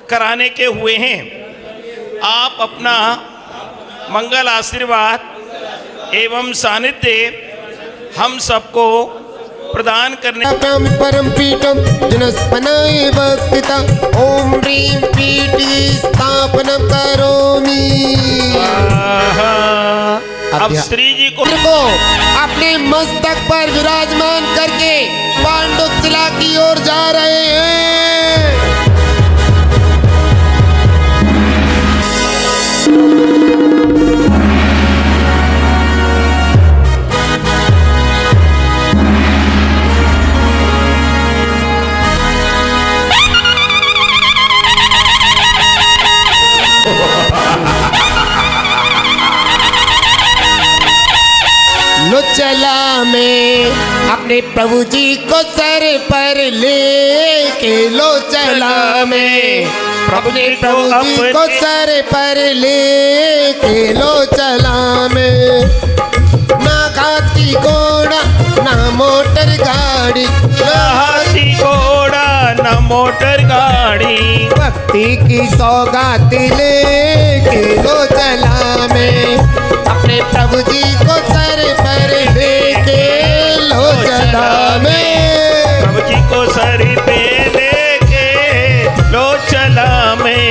कराने के हुए हैं। आप अपना मंगल आशीर्वाद एवं सानिध्य हम सबको प्रदान करने परम पीठम जनस्पनाय भक्तिता ओम ह्रीं पीठी स्थापनम करोमि। अब श्री जी को अपने मस्तक पर विराजमान करके पांडुशिला की ओर जा रहे हैं। लो चला मैं अपने प्रभु जी को सर पर लेके, लो चला मैं अपने प्रभु जी को सर पर लेके, लो चला मैं ना हाथी घोड़ा ना मोटर गाड़ी, ना हाथी घोड़ा ना मोटर गाड़ी, भक्ति की सौगात लेके लो चला मैं अपने प्रभु जी को सर पर लेके, लो चला मैं प्रभु जी को सर पे लेके, लो चला मैं।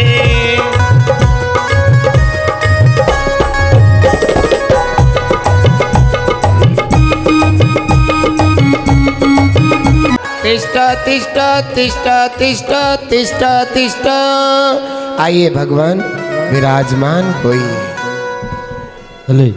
तिष्ठा तिष्ठा तिष्ठा तिष्ठा तिष्ठा तिष्ठा। आइए भगवान विराजमान होइए। भले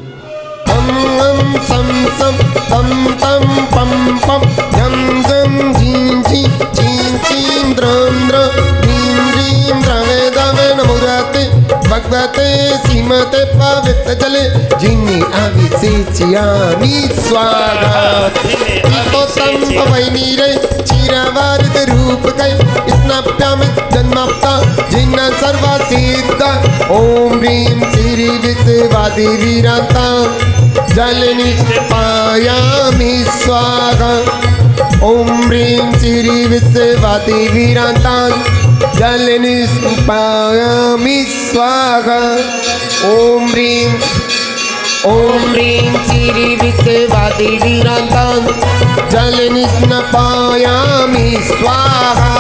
सम सम पम पम पम पम झम झम झीं झीं झीं झीं द्रम द्र ह्रीं ह्रीं द्रवे दवे नमुराते भगवते सीमते पवित्र जले जिन्नी अभिषेचयामि स्वाहा। तो तम वैनी रे चिरवारित रूप गए स्नाप्याम जन्माप्ता जिन्न सर्वा सिद्धा ओम ह्रीं श्री विश्वादि वीरांता जल निष्पायामि स्वाहा। ओम ह्रीं श्री विश्वादि वीरांता जल निष्पायामि स्वाहा। ओम ह्रीं श्री विश्वादि वीरांता जल निष्पायामि स्वाहा।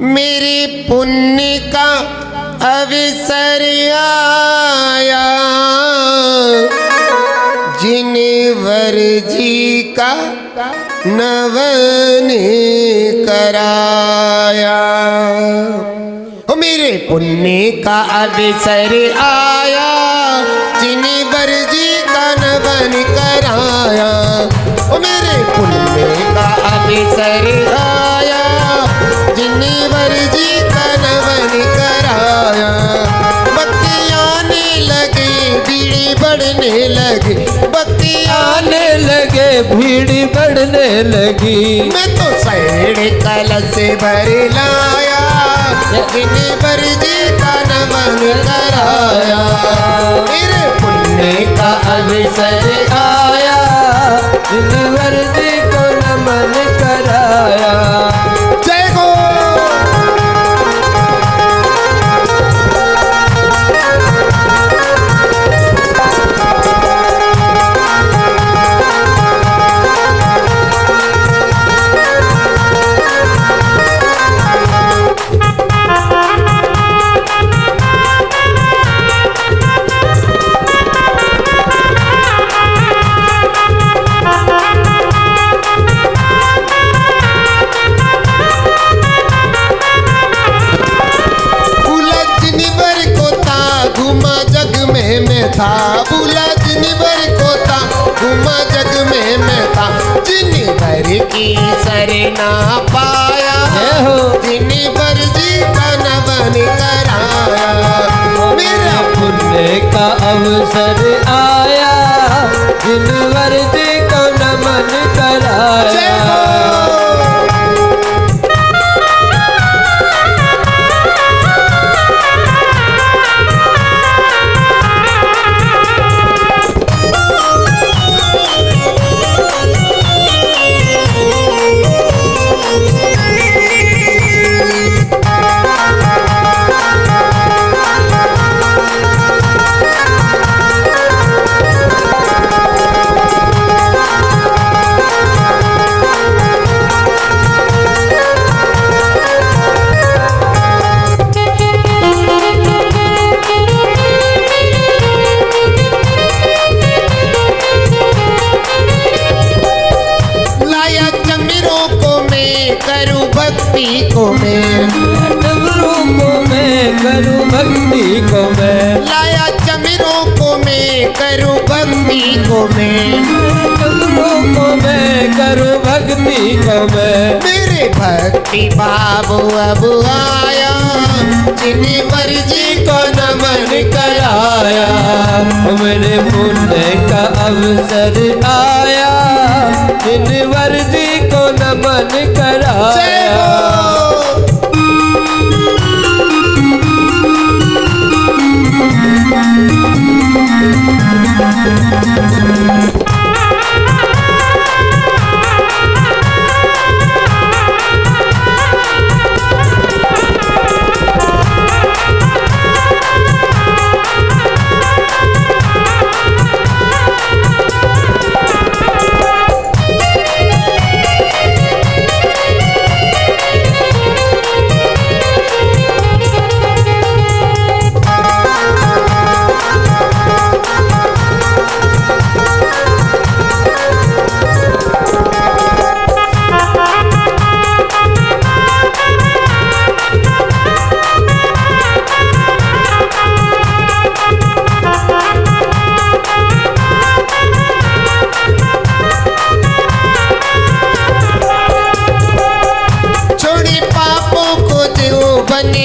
मेरे पुण्य का अवसर आया, जिन वर जी का नवन कराया। मेरे पुण्य का अवसर आया, जिन वर जी का नवन कराया। मेरे पुण्य का अवसर आया, जिन वर जी का नवन कराया। भक्ति आने लगे भीड़ बढ़ने लगी, भक्ति आने लगे भीड़ बढ़ने लगी। मैं तो सैड़ कलश भर लाया, जिन वर जी का नमन कराया। मेरे पुण्य का अवसर आया, जिन वर जी को नमन कराया। जय हो। था बुला जिन भर को था, घुमा जग में मैं था। जिन भर की सर ना पाया, जिन भर जी का नवन कराया। मेरा पुण्य का अवसर आया, जिन भर जी को नमन कराया। भक्ति को मैं, लाया चमरों को मैं करूं भक्ति को मैं, चमरों को मैं करूं भक्ति को मैं। मेरे भक्ति बाबू अब आया, जिन्हें मर्जी को नमन कराया, मेरे पुण्य का अवसर आया, इन वर्जी को नमन कराया।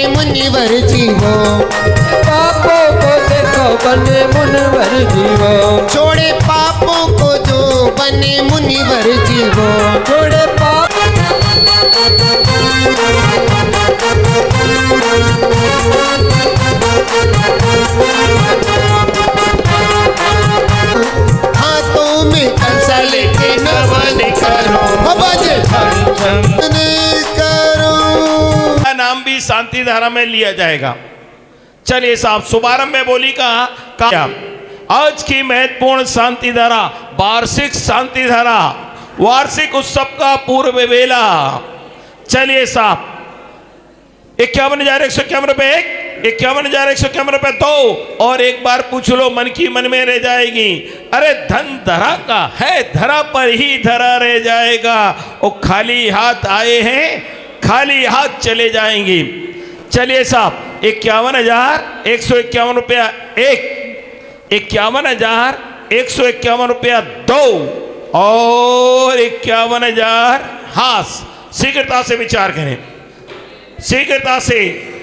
मुनिवर जीवो, पापों को देखो बने मुनिवर जीवो, छोड़े पापों को जो बने मुनिवर जीवो, छोड़े पाप हाथों में कंसा लेके नमन करो, भजन करो। नाम भी शांति धारा में लिया जाएगा। चलिए साहब, शुभारंभ में बोली का आज की महत्वपूर्ण शांति धारा, वार्षिक शांति धारा, वार्षिक उत्सव का पूर्व बेला। चलिए साहब, 51,151 रुपए 51,151 रुपए 2 और एक बार पूछ लो, मन की मन में रह जाएगी। अरे धन धरा का है, धरा पर ही धरा रह जाएगा। वो खाली हाथ आए हैं, खाली हाथ चले जाएंगे। चलिए साहब, 51,151 रुपया 1, 51,151 रुपया 2 और 51,000। हाँ, शीघ्रता से विचार करें, शीघ्रता से।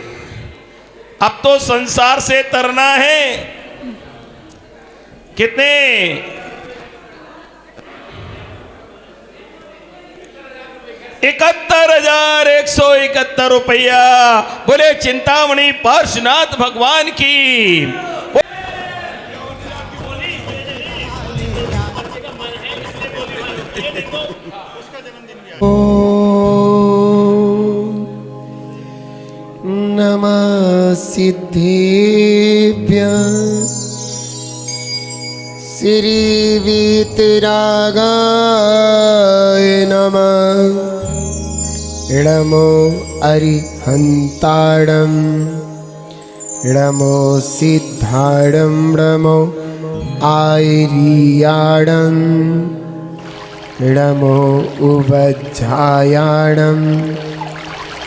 अब तो संसार से तरना है। कितने? 71,171 रुपया। बोले चिंतामणि पार्श्वनाथ भगवान की। नमः सिद्धेभ्यः श्री वीतरागाय नमः। नमो अरिहन्ताडं, नमो सिद्धाडं, नमो आयरियाडं, नमो उवज्झायाडं,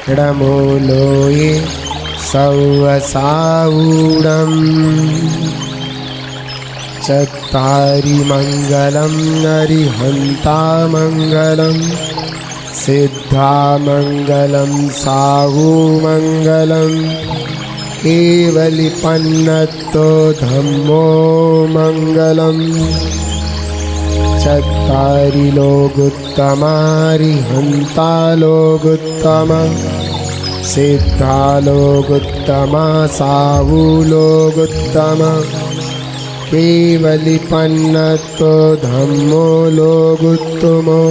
नमो लोये सौवसाऊडं। चत्तारि मङ्गलं अरिहन्तामङ्गलं, सिद्धामङ्गलं साहूमङ्गलं, केवलिपन्नतो धम्मो मङ्गलम्। चत्तारि लोगुत्तमारिहन्ता लोगुत्तमा, सिद्धा लोगुत्तमा साहू लोगुत्तमा, केवलिपन्नतो धम्मो लोगुत्तमो।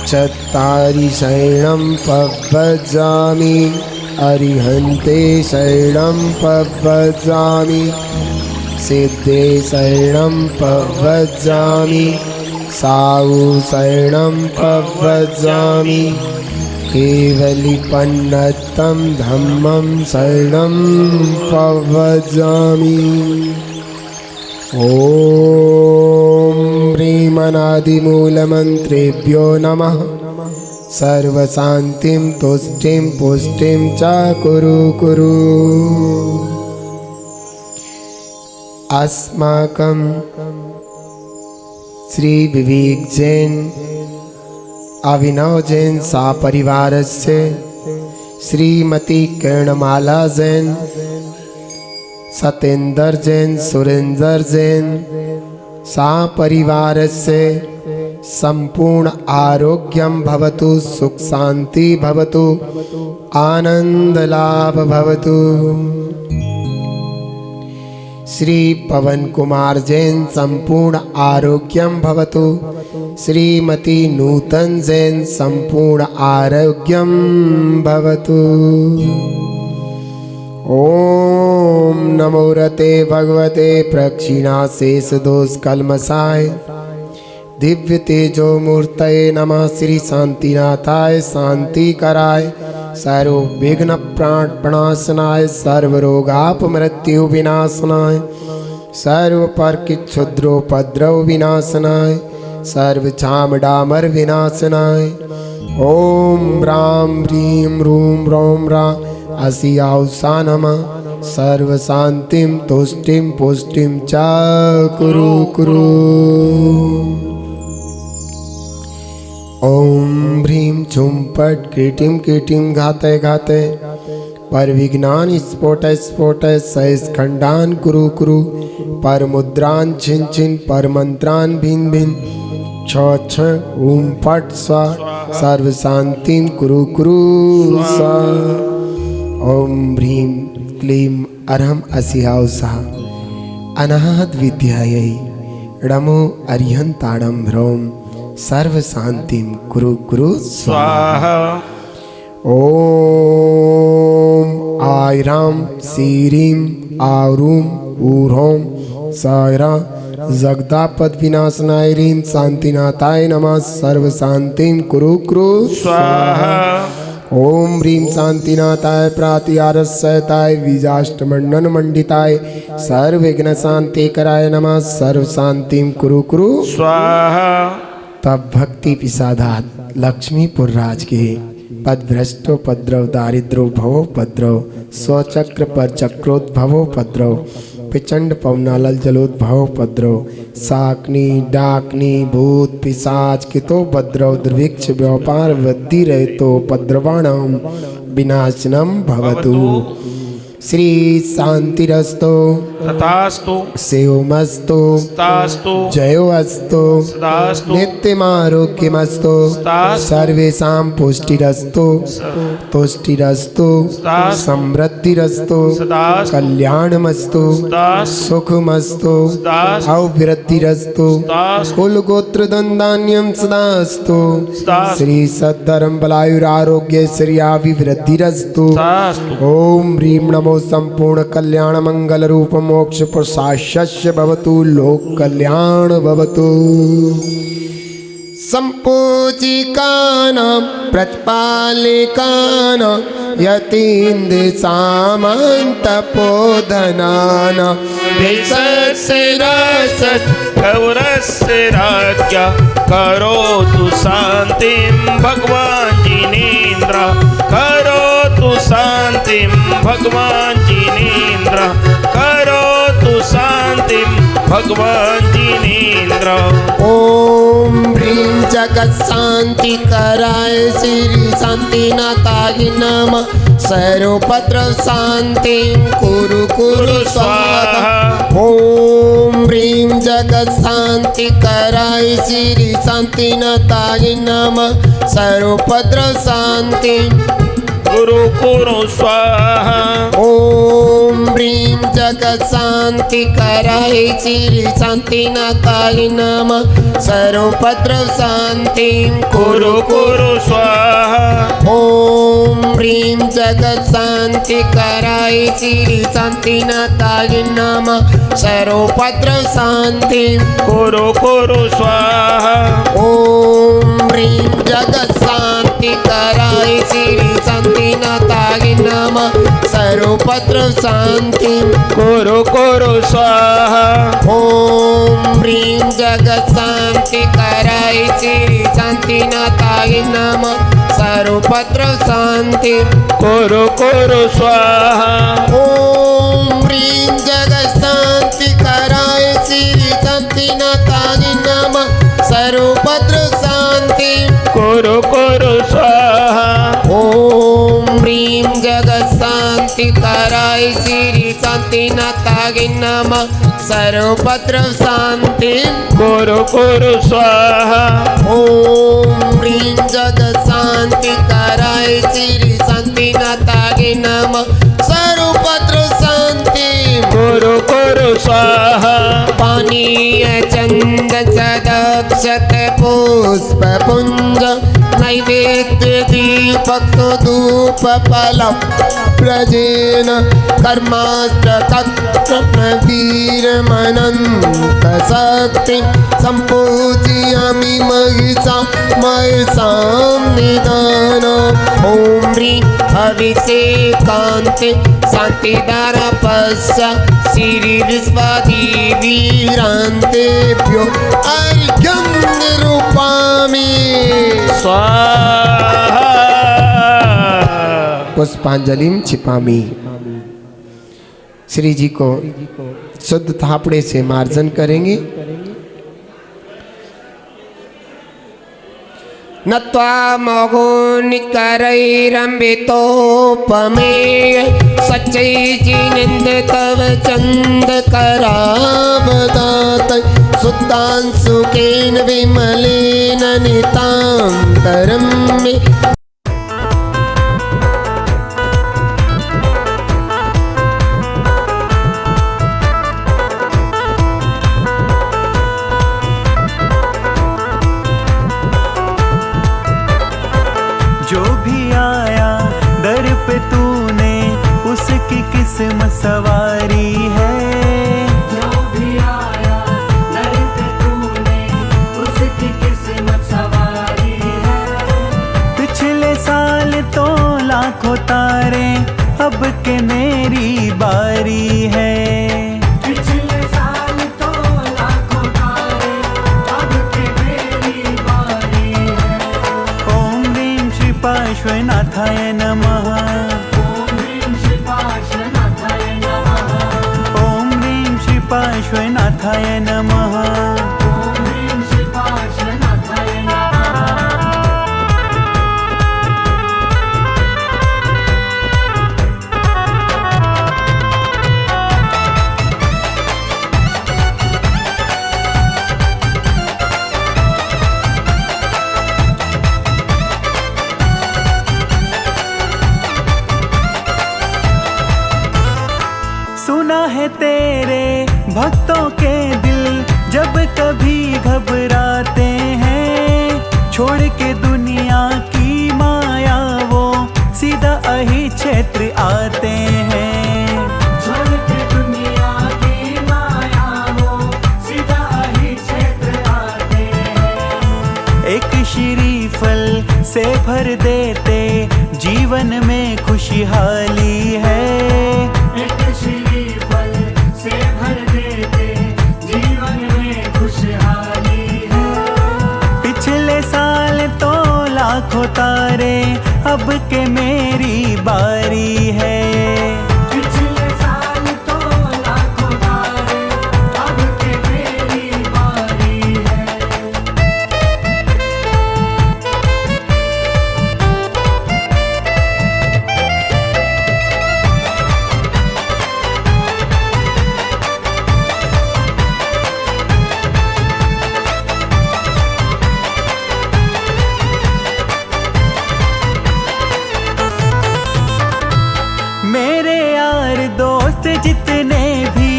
चत्तारि शरणं पवज्जामि, अरिहन्ते शरणं पवज्जामि, सिद्धे शरणं पवज्जामि, साहू शरणं पवज्जामि, केवलिपन्नतं धम्मं शरणं पवज्जामि। ॐ ह्रीमनादिमूलमन्त्रेभ्यो नमः। सर्वशान्तिं तुष्टिं पुष्टिं च कुरु कुरु। अस्माकं श्री विवेक जैन अभिनव जैन सपरिवारस्य श्रीमती किरणमाला जैन सतेंद्र जैन सुरेंद्र जैन सपरिवारस्य संपूर्ण आरोग्यं भवतु, सुख शांति भवतु, आनंद लाभ भवतु। श्री पवन कुमार जैन संपूर्ण आरोग्यं भवतु, श्रीमती नूतन जैन संपूर्ण आरोग्यं भवतु। ओम नमो रते भगवते प्रक्षिणाशेष दोष कल्मषाय दिव्य तेजो मूर्तये नमः। श्री शांतिनाथाय शांति कराय सर्व विघ्न प्रणाशनाय सर्व रोगाप मृत्यु विनाशनाय सर्व पर क्षुद्रोपद्रव विनाशनाय सर्व छाम डामर विनाशनाय। ओम राम ह्रीं रूम रोम रा असियाउसा नमः। सर्व शांतिं तुष्टिं पुष्टिं च कुरु कुरु। ओम ह्रीं छुं पट कीटिं कीटिं घाते घाते पर विज्ञान स्फोट स्फोट सहस खंडान कुरु कुरु। पर मुद्रान छिन छिन पर मंत्रान भिन भिन छ छ ओम पट स्वा सर्व शांतिं कुरु कुरु स्वा। ओम ह्रीं क्लीं अरहम असिहाउसा अनाहत विद्यायै णमो अर्यन्ताणं ह्रौं सर्व शांतिं कुरु कुरु स्वाहा। ओम आयराम सीरीम आरूम ऊरोम सायरा जगदापद विनाशनाय रीं शांतिनाथाय नमः। सर्व शांतिं कुरु कुरु स्वाहा। ओम ह्रीं शांतिनाथाय प्रातिहारसहिताय बीजाष्टमंडन मंडिताय सर्वविघ्न शांति कराय नमः। सर्व शांतिं कुरु कुरु स्वाहा। तब भक्ति पिसादात लक्ष्मीपुर राज के पदभ्रष्टो पद्रव दारिद्रो भवो पद्रव स्वचक्र पर चक्रोद्भवो पद्रव पिचंड पवनालल जलोद्भव पद्रव साकनी डाकनी भूत पिशाच कितो पद्रव दुर्भिक्ष व्यापार वृद्धि रहतो पद्रवाणाम विनाशनम भवतु। श्री शांतिरस्तो तथास्तु शिवमस्तु तथास्तु जयोस्तु सदास्तु नित्यमारोग्यमस्तु सर्वेषां पुष्टिरस्तु तुष्टिरस्तु समृद्धिरस्तु कल्याणमस्तु सुखमस्तु अभिवृद्धिरस्तु कुलगोत्र दंदान्यं सदास्तु। श्री सद्धर्म बलायुरारोग्य श्रियाभिवृद्धिरस्तु। ओम ह्रीं नमो संपूर्ण कल्याण मंगल रूप मोक्ष प्रसाश्य भवतु लोक कल्याण भवतु। संपूजिकानां प्रतिपालिकानां यतीन्द्र सामन्तपोधनानां विशस्य रसत् गौरस्य राज्ञा करोतु शान्तिं भगवान् जिनेन्द्र। करोतु शान्तिं भगवान् जिनेन्द्र। करोतु शान्तिं भगवान् जिनेन्द्र। ओम ह्रीं जगत शांति कराय श्री शांतिनाथाय नमः। सर्वपत्र शांति कुरु कुरु स्वाहा। ओम ह्रीं जगत शांति कराय श्री शांतिनाथाय नमः। सर्वपत्र शांति कुरु कुरु स्वाहा। ओम ह्रीं जगत शांति कराय श्री शांतिनाथाय नमः। सर्वपत्र शांति कुरु कुरु स्वाहा। ओम ह्रीं जगत शांति कराय श्री शांतिनाथाय नमः। सर्वपत्र शांति कुरु कुरु स्वाहा। ओम ह्रीं जगत शांति कराय श्री शांतिनाथाय नमः। सर्वोपद्रव शांति कुरु कुरु स्वाहा। ओम ह्रीं जगत शांति कराय श्री शांतिनाथाय नमः सर्वोपद्रव शांति कुरु कुरु स्वाहा। ओम ह्रीं जगत शांति कराय श्री शांतिनाथाय नमः सर्वोपद्रव शांति कुरु कुरु स्वाहा। ओम ह्रीं जगत शांति कराय श्री शांतिनाथाय नमः सर्वोपद्रव शांति कुरु कुरु स्वाहा। ओम ह्रीं जगत शांति कराय श्री शांतिनाथाय नमः सर्वोपद्रव शांति कुरु कुरु स्वाहा। पानीय चंदन सदक्षत पुष्प पुंज नैवेद्य दीपक धूप फल प्रजेन कर्माष्टकवीर मनंत शक्ति संपूजयामि महिषा महिषां निदान। ओम ह्रीं अभिषेकान्ते शांतिदारा पश्य श्री विश्वादिवीरान्तेभ्यो अर्घ्यं निरूपयामि स्वाहा। पुष्पांजलिं छिपामि। श्री जी को शुद्ध थापड़े से मार्जन करेंगे। नत्वा मोहो निकरैरंबितोपमेय सच्चैजिनंद तव चंद करावदात शुद्धांशुकेन विमलेन नितांतरं मे। जो भी आया दर पे तूने उसकी किस्मत सवारी है। जो भी आया दर पे तूने उसकी किस्मत सवारी है। पिछले साल तो लाखों तारे अब के मेरी बारी है। पिछले साल तो लाखों तारे अब के मेरी बारी है। ओम ह्रीं श्री पार्श्वनाथाय नमः। ओम ह्रीं श्री पार्श्वनाथाय नमः। ओम ह्रीं श्री पार्श्वनाथाय नमः। ओम ह्रीं श्री पार्श्वनाथाय नमः। सुना है तेरे भक्तों के दिल जब कभी घबराते हैं। छोड़ के दुनिया की माया वो सीधा अहि क्षेत्र आते हैं। छोड़ के दुनिया की माया वो सीधा ही क्षेत्र आते हैं। एक श्रीफल से भर देते जीवन में खुशहाली है। एक श्रीफल से भर देते जीवन में खुशहाली है। पिछले साल तो लाखों तारे अब के मेरी बारी है। पिछले साल तो लाखों तारे अब के मेरी बारी है। मेरे यार दोस्त जितने भी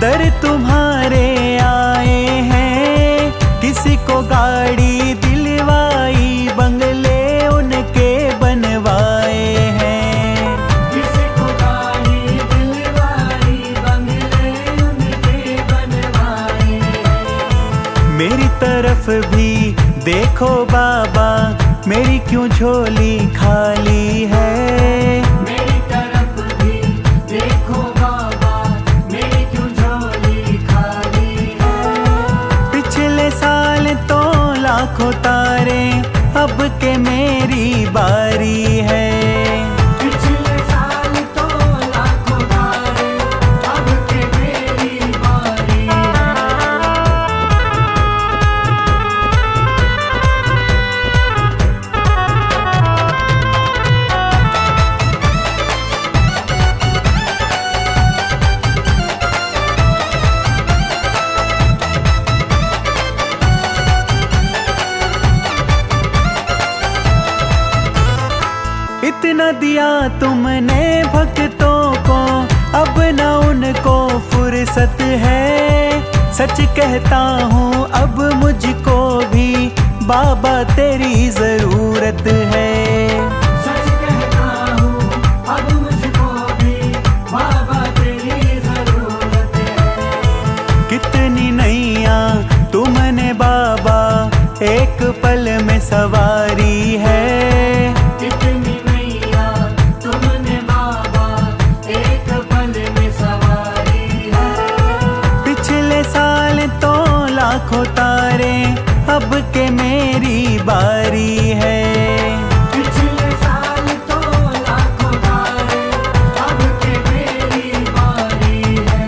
दर तुम्हारे आए हैं। किसी को गाड़ी दिलवाई बंगले उनके बनवाए हैं। किसी को गाड़ी दिलवाई बंगले उनके बनवाए हैं। मेरी तरफ भी देखो बाबा मेरी क्यों झोली खाली है। मेरी तरफ भी दिया तुमने भक्तों को, अब न उनको फुर्सत है। सच कहता हूँ अब मुझको भी बाबा तेरी जरूरत है। सच कहता हूँ अब मुझको भी बाबा तेरी जरूरत है। कितनी नैया तुमने बाबा एक पल में सवारी है। कितनी नैया तुमने बाबा एक पल में सवारी है। पिछले साल तो लाखों तारे, अब के मेरी बारी है। पिछले साल तो लाखों तारे, अब के मेरी बारी है।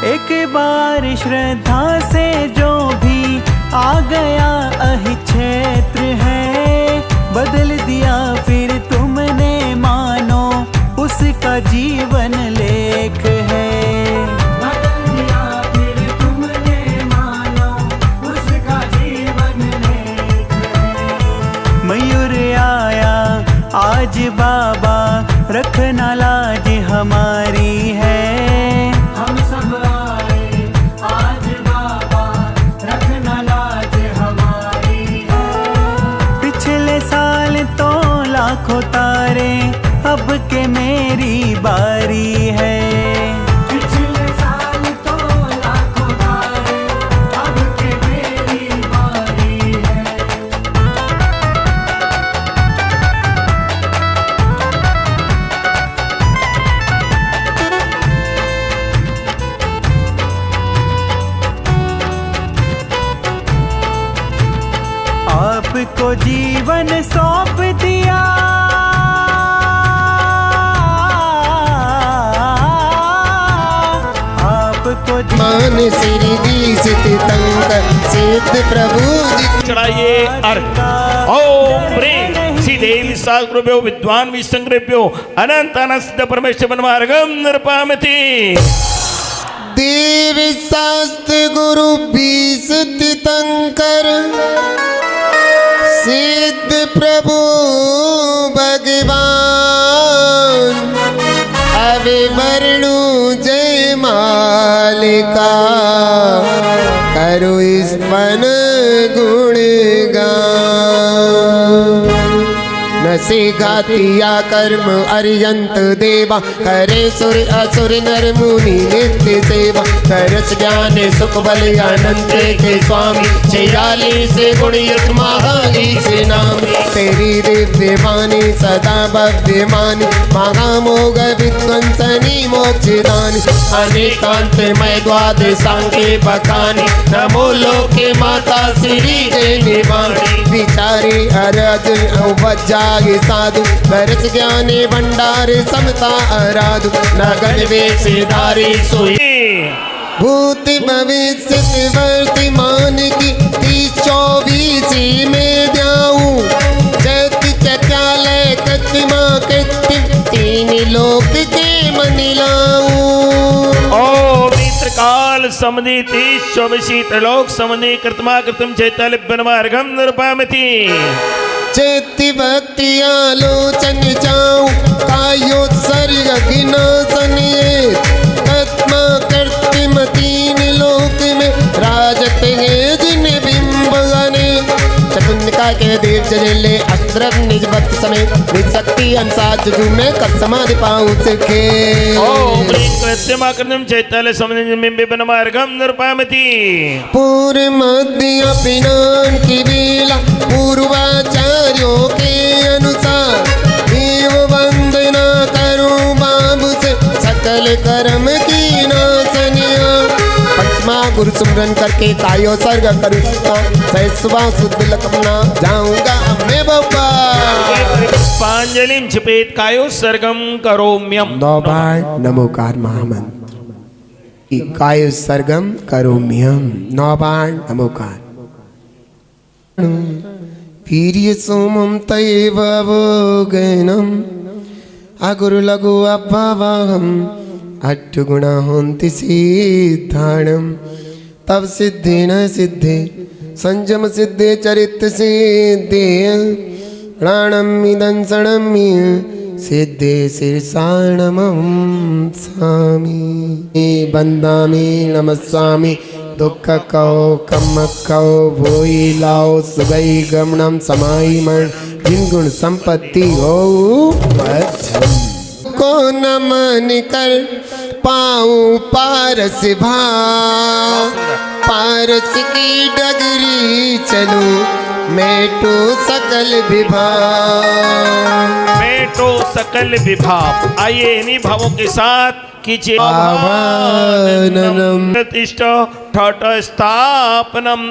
एक बार श्रद्धा से जो भी आ गया अहि क्षेत्र है, बदल दिया फिर तुमने मानो उसका जीवन लेख है। बदल दिया फिर तुमने मानो उसका जीवन लेख है। मयूर आया आज बाबा, रखना लाज हमारी है। हम सब आए आज बाबा, रखना लाज हमारी है। पिछले साल तो लाखों तारे, अब के मेरी बारी है। पिछले साल तो लाखों तारे, अब के मेरी बारी है। आपको जीवन सौंप दिया, आपको मान श्री सितंकर सिद्ध प्रभु जी चढ़ाइए अर्घ। ओम प्रेम श्री देवी शास्त्रेभ्यो विद्वान विसंग्रेभ्यो अनंत अनंत सिद्ध परमेश्वर मार्गम निर्पामति। देवी शास्त्र गुरु बीस तीर्थंकर सिद्ध प्रभु भगवान, अवे वर्णु जय मालिका, करो स्मन गुणगान। नसे घातिया कर्म अर्यंत देवा, करे सुर असुर नर मुनि नित्य सेवा। करस ज्ञान सुख बल अनंत के स्वामी, 46 गुण युक्त महाईश नाम। तेरी दिव्य वाणी सदा भव्य मानी, महामोग विध्वंसनी मोक्षदानी। अनेकांत मय द्वादशांके बखानी, नमो लोके माता श्री जय निवाणी। विचारे अरज उपजागे साधु, करस ज्ञाने भंडार समता आराधु। नगन वेशधारी सोई भूत भविष्य वर्तमान की 30-24 में द्याऊं। जति चत्यालय कतिमा कृत्रिम, 3 लोक के मन लाऊं। ओ मित्रकाल समधि 30-24 त्रिलोक समधि कृतमा कृतम चैतन्य मार्गम निर्पामति। चेति भक्ति आलोचन जाऊं, कायोत्सर्ग विनाशन ये। कत्मा कृत्रिम 3 लोक में, राजत है जिन बिंब गने। चतुर्निका के देव जले अस्त्र निज भक्त समय, निज शक्ति अनुसार जुजू में कर समाधि पाऊं सके। ओम कृत्यमा कृतम चैतन्य समधि मार्गम निर्पामति। पूर्व मध्य पिनान की बेला, पूर्वाचार्यों के अनुसार देव वंदना करूं बाबू से, सकल कर्म की नासनिया। पंचमा गुरु सुमरन करके कायो सर्ग करूं, सहस्वा शुद्ध लकमना जाऊंगा मैं बाबा। पांजलिम छिपेत कायो सर्गम करोम्यम। 9 बार नमोकार महामंत्र। काय सर्गम करोम्यहम नौबाण नमोकार वीर्य सोमम तयेव अवोगनम अगुरु लघु अभावहम अट्टुगुणा होन्ति सिद्धाणम तव सिद्धि न सिद्धि संयम सिद्धि चरित सिद्धि प्राणम इदं सणम्य सिद्धे शीर्षाणमं स्वामी बंदामि नमस्वामी दुख कौ कम कौ भोई लाओ सुगई गमनम समाई मन जिन गुण संपत्ति हो को नमन कर पाऊं पारस भाव पारस की डगरी चलूं मेटो सकल विभाव मेटो सकल विभाव। आइए इन्हीं भावों के साथ कीजिए आवाहनम प्रतिष्ठा ठाट स्थापनम।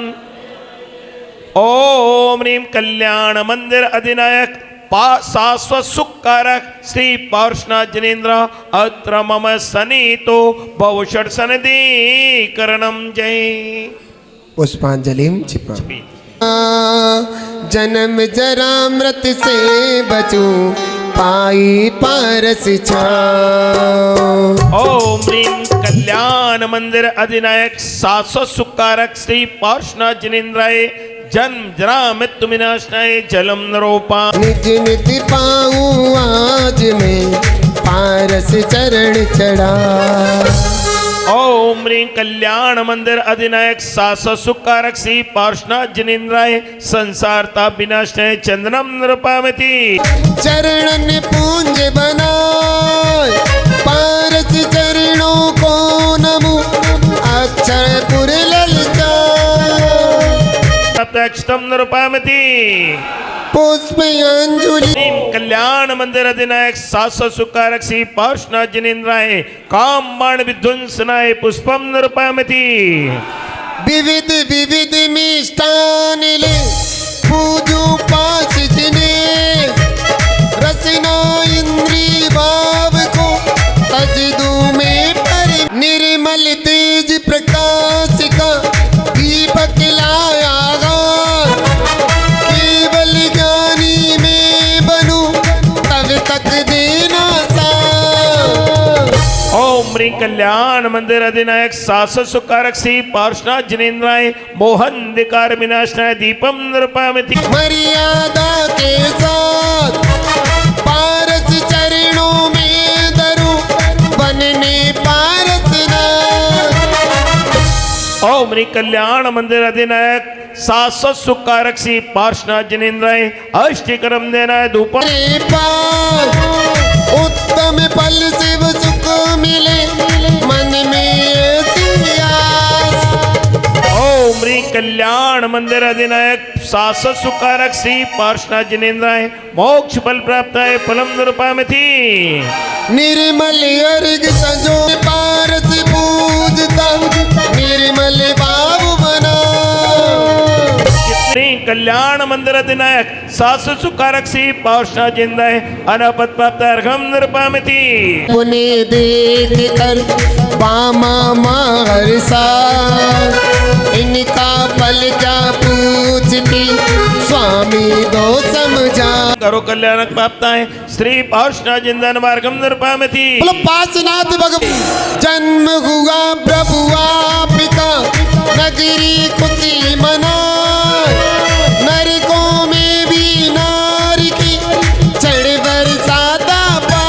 ओम ह्रीं कल्याण मंदिर अधिनायक शाश्वत सुखकारक श्री पार्श्वनाथ जनेन्द्र अत्र मम सनीतो बहुषट सनदीकरणम जय। पुष्पांजलिम छिपा जन्म जरा मृत से बचूं पाई पारस छाँव। ओम ह्रीं कल्याण मंदिर अधिनायक शाश्वत सुखकारक श्री पार्श्वनाथ जनेन्द्राय जन्म जरा मृत्यु विनाशनाय जलम नरोपा। निज निधि पाऊं आज में पारस चरण चढ़ा। ओम ह्रीं कल्याण मंदिर अधिनायक शाश्वत सुखकारक श्री पार्श्वनाथ जनेन्द्राय संसार ताप विनाशनाय चंदनम नृपामति। चरणन पूंज बनाए पारस चरणों को नमो अक्षर पुर ललचा तक्षतम नृपामति। पुष्प अंजुलि ह्रीं कल्याण मंदिर अधिनायक शाश्वत सुखकारक श्री पार्श्वनाथ जनेन्द्राय काम बाण विध्वंसनाय पुष्पम नृपामति। विविध विविध मिष्टान ले पूजो पास जिने रचना इंद्री भाव को तज दूं में पर निर्मल तेज प्रकाश का दीपक लाया केवल ज्ञानी में बनूं तब तक देना सा। ओम ह्रीं कल्याण मंदिर अधिनायक शाश्वत सुखकारक श्री पार्श्वनाथ जनेन्द्राय मोहन दिकार विनाशनाय दीपम नृपामति। मर्यादा के साथ पारस चरणों में धरूं बनने पारस नाथ। ओम ह्रीं कल्याण मंदिर अधिनायक शाश्वत सुखकारक श्री पार्श्वनाथ जनेन्द्राय अष्टकरम देनाय धूपम। उत्तम फल शिव सुख मिले मन में ऐसी आस। ओम ह्रीं कल्याण मंदिर अधिनायक शाश्वत सुखकारक श्री पार्श्वनाथ जनेन्द्राय मोक्ष फल प्राप्त है फलम नृपामति। निर्मल अर्घ सजो पारस पूजता निर्मल भाव बना। ह्रीं कल्याण मंदिर अधिनायक शाश्वत सुखकारक श्री पार्श्वनाथ जनेन्द्राय अनापत प्राप्त अर्घम नृपामति। उन्हें देख कर बामा महर्षा इनका फल क्या पूछती स्वामी दो समझा। करो कल्याणक प्राप्त है श्री पार्श्वनाथ जनेन्द्र मार्गम नृपामति। बोलो पार्श्वनाथ भगवान जन्म हुआ प्रभु आपका नगरी खुशी मना नरकों में भी नारी की चढ़ बरसाता पा।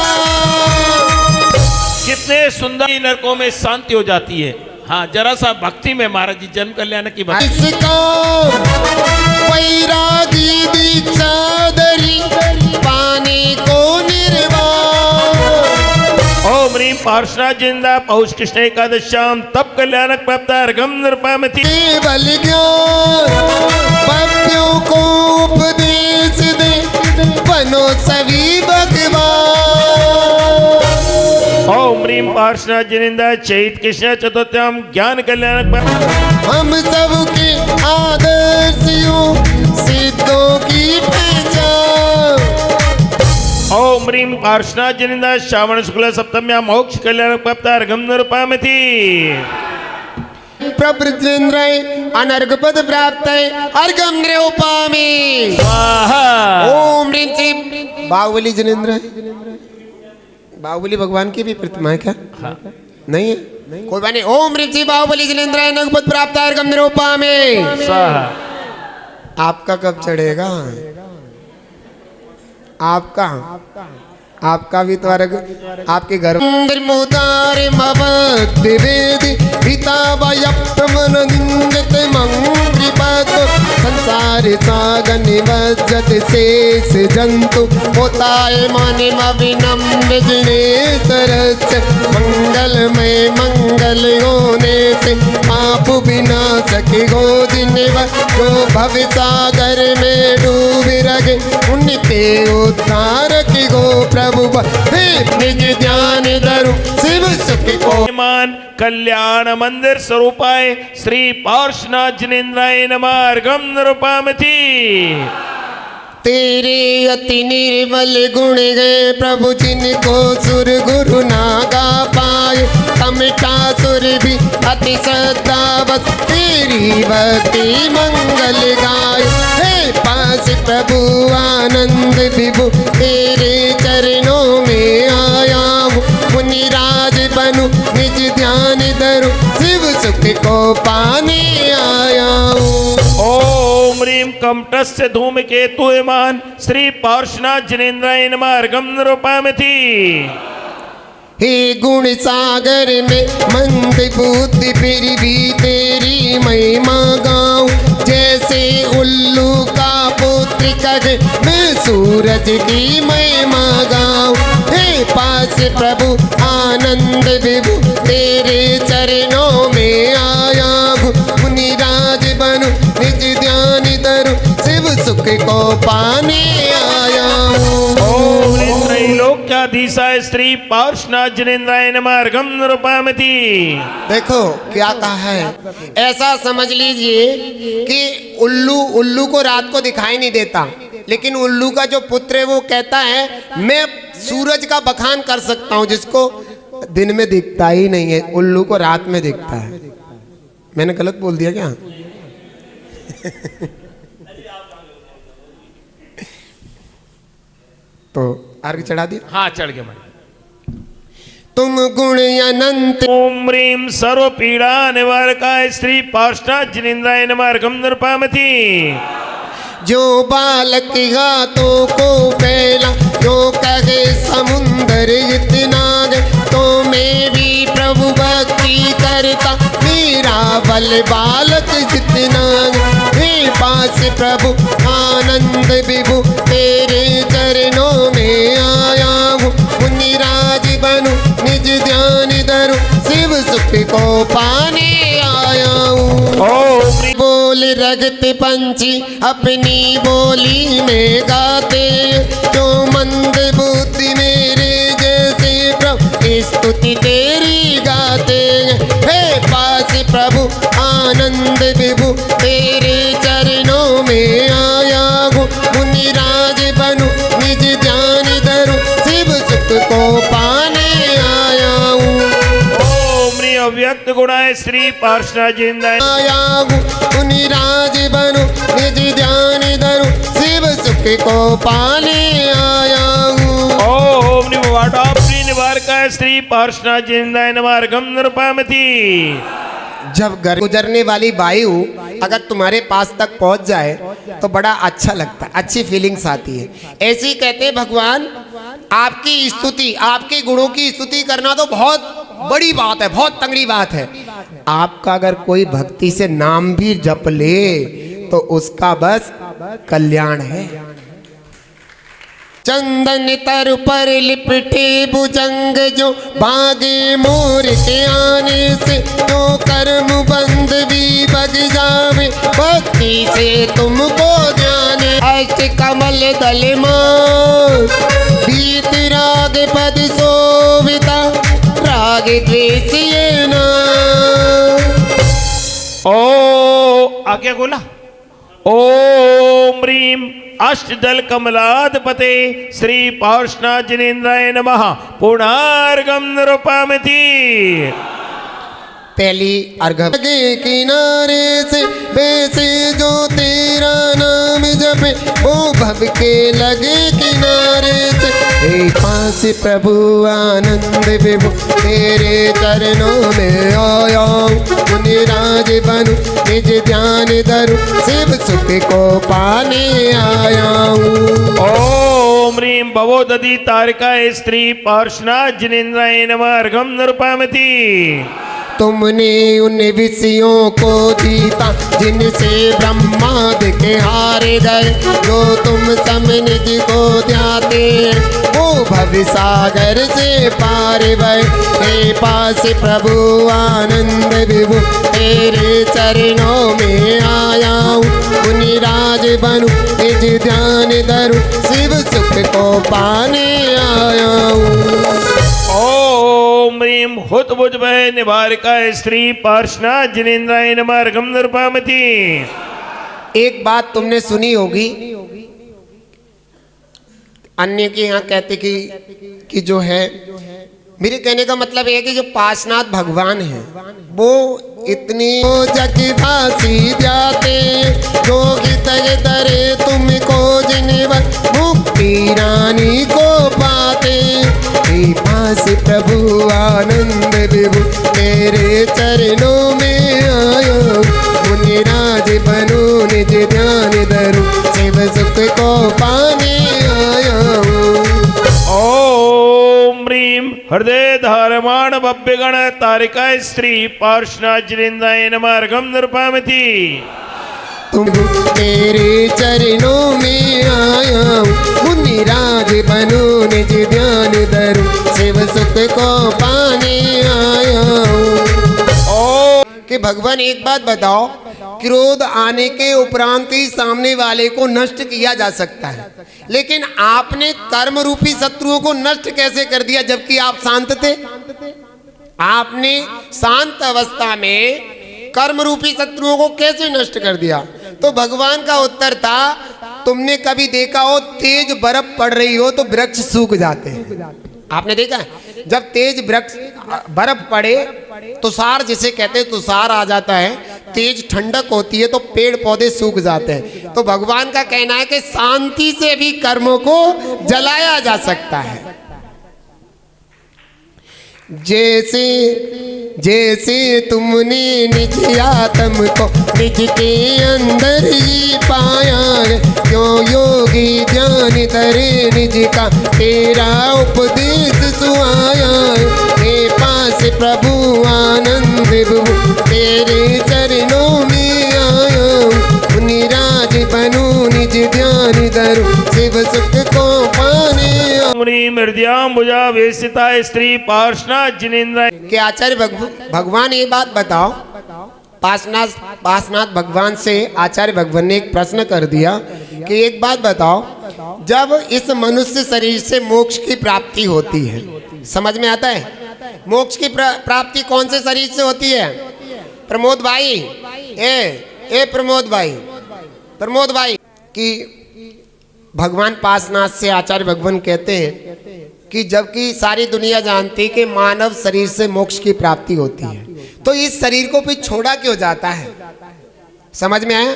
कितने सुंदर नरकों में शांति हो जाती है। हाँ जरा सा भक्ति में महाराज जी जन्म कल्याण की भक्ति। इसका वैरागी दीक्षा धरी पाने को निर्वाण। ओम ह्रीं पार्श्वनाथ जनेन्द्र पौष कृष्ण एकादश्याम तप कल्याणक प्राप्त अर्घम नृपामति। केवल ज्ञान भक्तों को उपदेश दे बनो सभी भगवान। ओम ह्रीं पार्श्वनाथ जनेन्द्र चैत कृष्ण चतुर्थ्याम ज्ञान कल्याणक प्राप्त। हम सबके आदर्शियों सिद्धों की पहचान। ओम ह्रीं पार्श्वनाथ जनिंदा श्रावण शुक्ल सप्तम्या मोक्ष कल्याण प्राप्तार्घम निरूपामति। प्रवृत्तेन्द्राय अनर्घ पद प्राप्त अर्घम निरूपामि। स्वाहा। ओम ह्रीं श्रीं बाहुबली जनेन्द्र है। बाहुबली भगवान की भी प्रतिमा है क्या? नहीं है, कोई बात नहीं। ओम ह्रीं श्रीं बाहुबली जनेन्द्र अनर्घ पद प्राप्त अर्घम निरूपामि। स्वाहा। आपका कब चढ़ेगा? आपका भी तो अर्घ आपके घर मुदार मवेदी पिता वयप्रमन निंदत मंत्रिपद संसार साग निवज्जत शेष जंतु होताय मन अभिनम्र जिनेश्वरस्य मंगलमय मंगल होने से आप बिना सके गोदिनेव जो भव सागर में डूब रहे उनके उद्धार की गो प्रभु हे निज ध्यान धरु शिव सुख को मान कल्याण मंदिर स्वरूपाय श्री पार्श्वनाथ जनेन्द्राय नमः अर्घम निरूपामि। तेरे अति निर्मल गुण गए प्रभु जिनको सुर गुरु ना गा पाए कमिटा सुर भी अति सदावत तेरी भक्ति मंगल गाय। हे पास प्रभु आनंद विभु तेरे चरणों में आया हूँ मुनिराज बनू निज ध्यान धरू शिव सुख को पाने आया हूँ। ओम ह्रीं कमटस्य धूमकेतुमान श्री पार्श्वनाथ जनेन्द्राय नमः अर्घम निरूपामि। हे गुण सागर में मंद बुद्धि फिर भी तेरी महिमा गाऊं जैसे उल्लू का पुत्र कग मैं सूरज की महिमा गाऊं। हे पास प्रभु आनंद विभु तेरे चरणों में आया हूँ मुनिराज बनू निज ध्यान धरू शिव सुख को पाने आया हूँ। ओम ह्रीं त्रैलोक्याधीशाय श्री पार्श्वनाथ जनेन्द्राय नमः अर्घम निरूपामि। देखो क्या कहा है, ऐसा समझ लीजिए कि उल्लू को रात को दिखाई नहीं देता, लेकिन उल्लू का जो पुत्र है वो कहता है मैं सूरज का बखान कर सकता हूँ जिसको दिन में दिखता ही नहीं है, उल्लू को रात में दिखता है। मैंने गलत बोल दिया क्या? तो अर्घ चढ़ा दिया। हाँ चढ़ गया मैं। तुम गुण अनंत ओम ह्रीं सर्व पीड़ा निवारकाय श्री पार्श्वनाथ जनेन्द्राय नमः अर्घम निरूपामि। जो बालक हाथों को फैला जो कहे समुंदर इतना तो मैं भी प्रभु भक्ति करता मेरा बल बालक जितना। हे पास प्रभु आनंद विभु तेरे चरणों में आया हूँ मुनिराज बनू निज ध्यान धरू शिव सुख को पाने आया हूँ। बोल रगत पंछी अपनी बोली में गाते जो मंद बुद्धि मेरे जैसे प्रभु स्तुति तेरी गाते। हे पास प्रभु आनंद विभु तेरे चरणों में आया हूँ मुनिराज बनू निज ध्यान धरू शिव सुख को पाने आया हूँ। ओम ह्रीं अव्यक्त गुणाय श्री पार्श्वनाथ जनेन्द्राय आया हूँ मुनिराज बनू निज ध्यान धरू शिव सुख को पाने आया हूँ। ओम ह्रीं वाटाप्री निवारकाय श्री पार्श्वनाथ जनेन्द्राय नमः अर्घम निरूपामि। जब घर गुजरने वाली वायु अगर तुम्हारे पास तक पहुंच जाए तो बड़ा अच्छा लगता है, अच्छी फीलिंग्स आती है। ऐसे ही कहते हैं भगवान आपकी स्तुति आपके गुणों की स्तुति करना तो बहुत बड़ी बात है, बहुत तगड़ी बात है। आपका अगर कोई भक्ति से नाम भी जप ले तो उसका बस कल्याण है। चंदन तर पर लिपटे भुजंग जो भागे मोर के आने से तो कर्म बंद भी बज जावे भक्ति से तुमको जाने। अष्ट कमल दल मान बीत राग पद शोभिता राग द्वेष ये ना। ओ आगे बोला ओम ह्रीं अष्टदल कमलाधिपते श्री पार्श्वनाथ जिनेन्द्राय नमः पूर्णार्घम निरूपयामि। पहली अर्घ के किनारे से वैसे जो तेरा नाम जपे वो भव के लगे किनारे से। हे पास प्रभु आनंद विभु तेरे चरणों में आया मुनिराज बनूं निज ध्यान धरूं शिव सुख को पाने आया हूँ। ओम ह्रीं भवोदधि तारिकाय स्त्री पार्श्वनाथ जिनेन्द्राय नमः अर्घम निरूपयामि। तुमने उन विषयों को जीता जिनसे ब्रह्मादि के हारे गए। जो तुम सम निज को ध्याते वो भव सागर से पार गए। हे पास प्रभु आनंद विभु तेरे चरणों में आया हूँ मुनिराज बनूं निज ध्यान धरूं शिव सुख को पाने आया हूँ। ओम ह्रीं हुतभुज भय निवारिकाय स्त्री पार्श्वनाथ जिनेन्द्राय नमः अर्घम निरूपयामि। एक बात तुमने सुनी होगी, अन्य के यहाँ कहते कि जो है, मेरे कहने का मतलब ये है कि जो पार्श्वनाथ भगवान हैं वो इतनी जगदासी जाते जोगी तग तरे तुमको जिनवर मुक्ति रानी को पाते। हे पास प्रभु आनंद विभु तेरे चरणों में आयो मुनिराज बनो निज ध्यान धरूं शिव सुख को पाने आया हूँ। ओम ह्रीं हृदय धारमाण भव्य गण तारिकाय स्त्री पार्श्वनाथ जिनेन्द्राय नमः अर्घम निरूपयामि। तुम तेरे चरणों में आया हूँ मुनिराज बनो निज ध्यान धरूं शिव सुख को पाने आया हूँ। कि भगवान एक बात बताओ, क्रोध आने के उपरांत ही सामने वाले को नष्ट किया जा सकता है, लेकिन आपने कर्म रूपी शत्रुओं को नष्ट कैसे कर दिया जबकि आप शांत थे? आपने शांत अवस्था में कर्म रूपी शत्रुओं को कैसे नष्ट कर दिया? तो भगवान का उत्तर था, तुमने कभी देखा हो तेज बर्फ पड़ रही हो तो वृक्ष सूख जाते हैं? आपने देखा है? जब तेज वृक्ष बर्फ पड़े तुषार जिसे कहते हैं, तुषार आ जाता है, तेज ठंडक होती है तो पेड़ पौधे सूख जाते हैं। तो भगवान का कहना है कि शांति से भी कर्मों को जलाया जा सकता है। जैसे जैसे तुमने निज आत्म को निज के अंदर ही पाया है, क्यों योगी ध्यान करे निज का तेरा उपदेश सुहाया है। हे पास प्रभु आनंद विभु तेरे चरणों में आया हूँ मुनिराज बनूं निज ध्यान धरूं शिव सुख को पाने। मृदयाम्बुजा वेशिताय स्त्री पार्श्वनाथ जिनेन्द्राय के आचार्य भगवान ये बात बताओ, पार्श्वनाथ भगवान से आचार्य भगवान ने एक प्रश्न कर दिया कि एक बात बताओ, जब इस मनुष्य शरीर से मोक्ष की प्राप्ति होती है, समझ में आता है? मोक्ष की प्राप्ति कौन से शरीर से होती है? प्रमोद भाई, ए प्रमोद भाई कि भगवान पार्श्वनाथ से आचार्य भगवान कहते हैं कि जबकि सारी दुनिया जानती कि मानव शरीर से मोक्ष की प्राप्ति होती है, तो इस शरीर को भी छोड़ा क्यों जाता है? समझ में आया?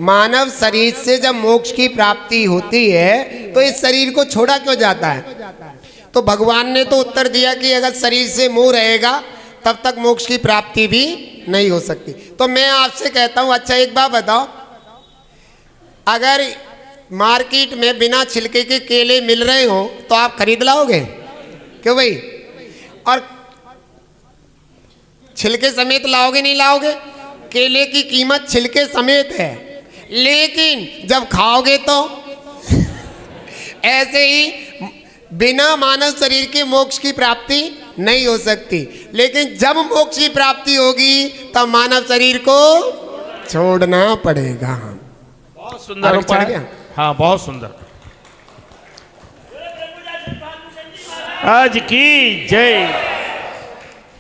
मानव शरीर से जब मोक्ष की प्राप्ति होती है तो इस शरीर को छोड़ा क्यों जाता है? तो भगवान ने तो उत्तर दिया कि अगर शरीर से मोह रहेगा तब तक मोक्ष की प्राप्ति भी नहीं हो सकती। तो मैं आपसे कहता हूं, अच्छा एक बात बताओ, अगर मार्केट में बिना छिलके के केले मिल रहे हो तो आप खरीद लाओगे? क्यों भाई? और छिलके समेत लाओगे नहीं लाओगे? केले की कीमत छिलके समेत है, लेकिन जब खाओगे तो ऐसे ही बिना मानव शरीर के मोक्ष की प्राप्ति नहीं हो सकती, लेकिन जब मोक्ष की प्राप्ति होगी तब मानव शरीर को छोड़ना पड़ेगा। बहुत सुंदर उपाय। हाँ, बहुत सुंदर। आज की जय।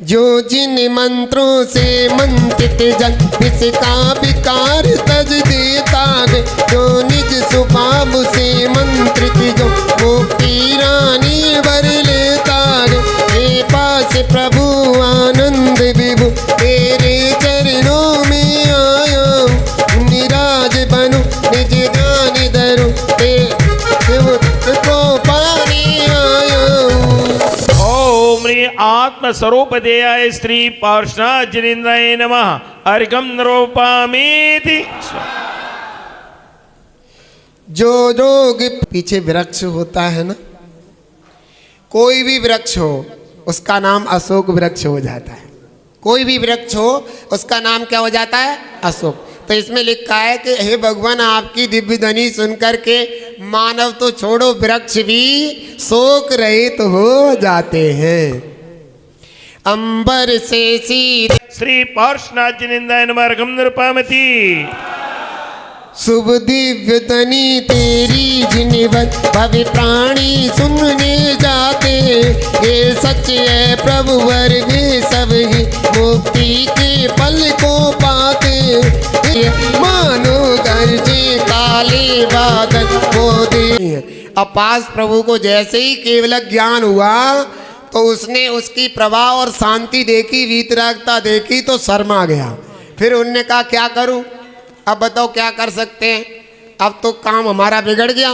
जो जिन मंत्रों से मंत्रित जन इसका विकार तज देता है, जो निज सुपाप से मंत्रित जो मुक्ति रानी वर लेता गे। हे पास प्रभु आनंद विभु तेरे चरणों में आया हूँ। निराज बनूं निज ध्यान धरूं को पानी आया हूँ। ओम ह्रीं आत्म स्वरूप देयाय स्त्री पार्षणा जिनेन्द्राय नमः। अर्घं निरूपयामीति। जो रोग पीछे वृक्ष होता है ना, कोई भी वृक्ष हो उसका नाम अशोक वृक्ष हो जाता है। कोई भी वृक्ष हो उसका नाम क्या हो जाता है? अशोक। तो इसमें लिखा है कि हे भगवान आपकी दिव्य ध्वनि सुनकर के मानव तो छोड़ो वृक्ष भी शोक रहित हो जाते हैं। अंबर से सीधे श्री पार्षणा जिनेन्द्राय नमः। अर्घं निरूपयामीति। शुभ दिव्य तनी तेरी जिनवत भवि प्राणी सुनने जाते। ये सच है प्रभु वर वे सब ही मुक्ति के पल को पाते। ये मानो गर्जे काले बादल को दे। अब पास प्रभु को जैसे ही केवल ज्ञान हुआ तो उसने उसकी प्रभा और शांति देखी, वीतरागता देखी तो शर्मा गया। फिर उनने कहा क्या करूं? अब बताओ क्या कर सकते हैं? अब तो काम हमारा बिगड़ गया,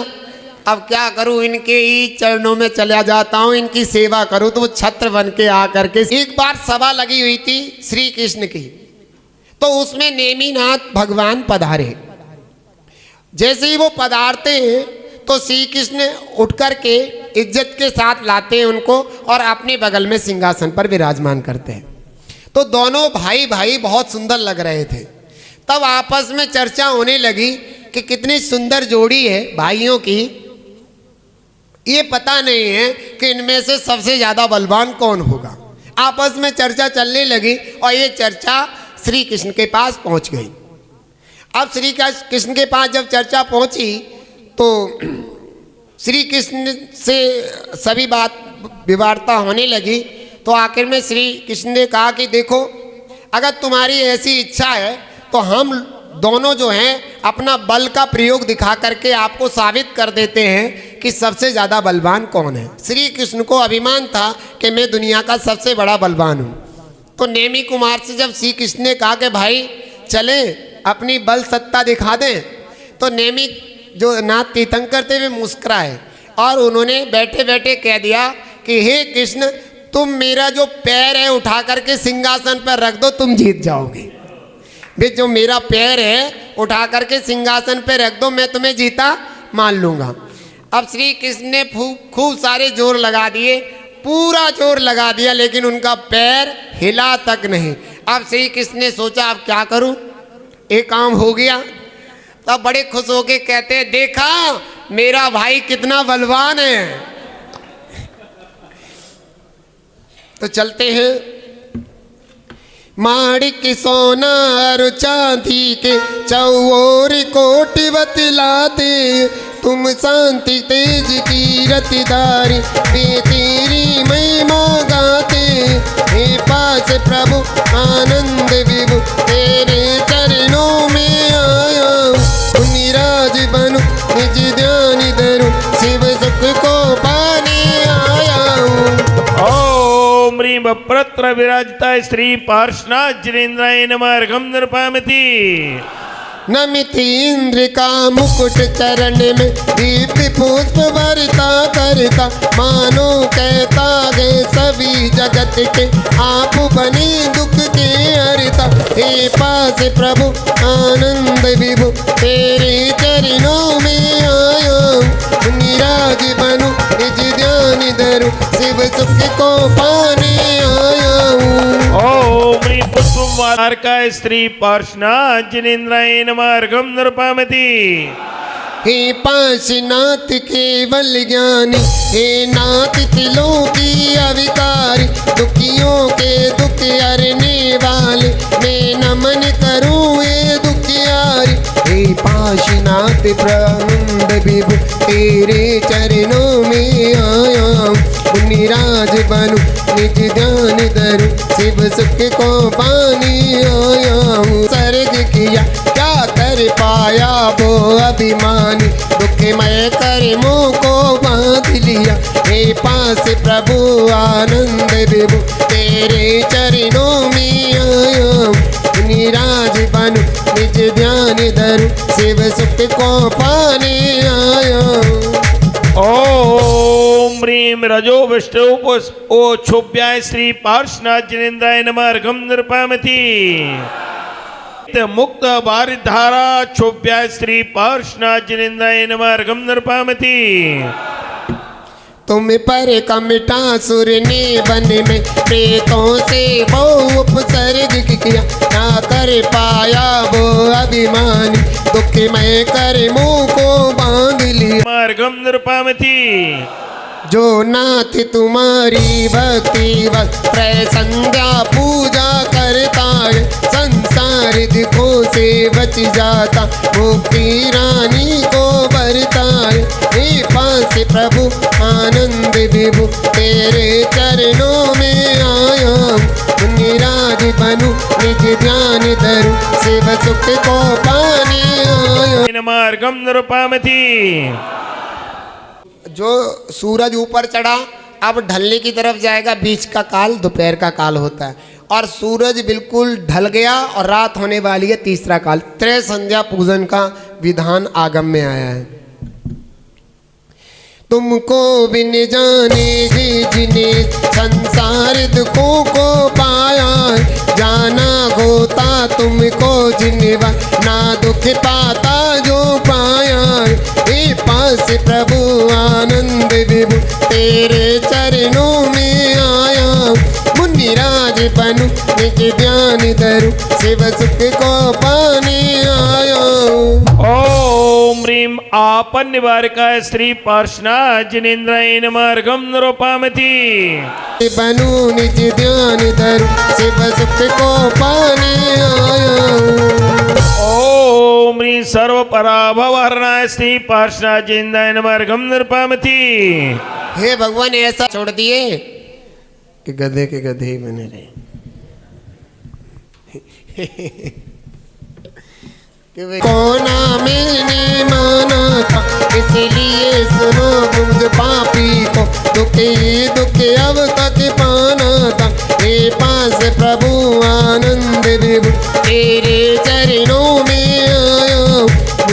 अब क्या करूं? इनके ही चरणों में चला जाता हूं, इनकी सेवा करूं। तो वो छत्र बन के आकर के एक बार सभा लगी हुई थी श्री कृष्ण की, तो उसमें नेमिनाथ भगवान पधारे। जैसे ही वो पधारते हैं तो श्री कृष्ण उठ कर के इज्जत के साथ लाते हैं उनको और अपने बगल में सिंहासन पर विराजमान करते हैं। तो दोनों भाई भाई बहुत सुंदर लग रहे थे। तब आपस में चर्चा होने लगी कि कितनी सुंदर जोड़ी है भाइयों की। ये पता नहीं है कि इनमें से सबसे ज़्यादा बलवान कौन होगा। आपस में चर्चा चलने लगी और ये चर्चा श्री कृष्ण के पास पहुंच गई। अब श्री कृष्ण के पास जब चर्चा पहुंची तो श्री कृष्ण से सभी बात विवादता होने लगी। तो आखिर में श्री कृष्ण ने कहा कि देखो, अगर तुम्हारी ऐसी इच्छा है तो हम दोनों जो हैं अपना बल का प्रयोग दिखा करके आपको साबित कर देते हैं कि सबसे ज़्यादा बलवान कौन है। श्री कृष्ण को अभिमान था कि मैं दुनिया का सबसे बड़ा बलवान हूँ। तो नेमी कुमार से जब श्री कृष्ण ने कहा कि भाई चलें अपनी बल सत्ता दिखा दें, तो नेमी जो नाथ तीर्थंकर थे वे मुस्कुराए और उन्होंने बैठे बैठे कह दिया कि हे कृष्ण, तुम मेरा जो पैर है उठा करके सिंहासन पर रख दो, तुम जीत जाओगे। वे जो मेरा पैर है उठा करके सिंहासन पर रख दो, मैं तुम्हें जीता मान लूँगा। अब श्री कृष्ण ने खूब सारे जोर लगा दिए, पूरा जोर लगा दिया, लेकिन उनका पैर हिला तक नहीं। अब श्री कृष्ण ने सोचा अब क्या करूं, एक काम हो गया। तब बड़े खुश होके कहते हैं देखा मेरा भाई कितना बलवान है। तो चलते हैं। माणिक सोना और चांदी के चौर कोटि बतलाते, तुम शांति तेज की रतिदारी तेरी महिमा गाते। हे पास प्रभु आनंद विभु तेरे चरणों में आया, निराज बनूं निज ध्यान धरूं, शिव सुख को पाने आया हूँ। ओम ह्रीं बप्रत्र विराजिता श्री पार्षणा जिनेन्द्राय नमः। अर्घं निरूपयामीति। नमित इंद्र का मुकुट चरण में दीप्ति पुष्प भरता करता, मानो कहता गए सभी जगत के आप बने दुख के हरता। हे पास प्रभु आनंद विभु तेरे चरणों में आया, निराज बनूं निज ध्यान धरूं, शिव सुख को पाने आया हूँ। ओम ह्रीं पुष्पवार्का स्त्री पार्षणा जिनेन्द्राय नमः। अर्घं निरूपयामीति। हे पाशनाथ केवल ज्ञानी, हे नाथ तिलों की अविकारी, दुखियों के दुख हरने वाले, मैं नमन करूं हे दुखियारी। हे पाशनाथ प्रनंद विभु तेरे चरणों में आया, निराज बनूं निज ध्यान धरूं, शिव सुख को पाने आया हूँ। सर्ग किया क्या कर पाया वो अभिमानी, दुखमय कर मुँह को बांध लिया। हे पास प्रभु आनंद विभु तेरे चरणों में आया। निराज बनू निज ध्यान धरू शिव सुख को पाने आया। ओम ह्रीं रजो विष्णु ओ क्षोभ्याय श्री पार्श्वनाथ जिनेन्द्राय नमः अर्घं नृपामति। मुक्त बारिधारा क्षोभ्याय श्री पार्श्वनाथ जिनेन्द्राय नमः अर्घं नृपामति। तुम पर कमिटा सुर ने बन में प्रेतों से बहु उपसर्ग किया। ना कर पाया वो अभिमानी दुखमय कर मुँह को बांध लिया। अर्घं नृपामति। जो नाथ तुम्हारी भक्ति बस प्रसंगा पूजा करता है संसार दुखों से बच जाता मुक्ति रानी को बरता है। हे पास प्रभु आनंद विभु तेरे चरणों में आया। निराज बनू निज ध्यान धरू शिव सुख को पाने आया। नमः अर्घं नृपामति। जो सूरज ऊपर चढ़ा अब ढलने की तरफ जाएगा। बीच का काल दोपहर का काल होता है और सूरज बिल्कुल ढल गया और रात होने वाली है तीसरा काल। त्रय संध्या पूजन का विधान आगम में आया है। तुमको बिन जाने जिन्हें संसार दुखों को पाया जाना होता तुमको जिन्हें ना दुख पाता जो पाया। हे पास प्रभु आनंद विभु तेरे चरणों में आया। मुनिराज बनू निज ध्यान धरू शिव सुख को पाने आया। ओम ह्रीं आपन निवारकाय श्री पार्श्वनाथ जिनेन्द्राय नमः अर्घं नृपामति। बनू निज ध्यान धरू शिव सुख को पाने आया। ओम ह्रीं सर्व पराभव हरणाय श्री पार्श्वनाथ जिनेन्द्राय नमः अर्घं नृपामति। हे भगवान ऐसा छोड़ दिए कि गधे के गधे ही बने रहे। कोना मैंने माना था इसलिए सुनो मुझ पापी को दुख ही दुख अब तक पाना था। हे पास प्रभु आनंद विभु तेरे चरणों में आया।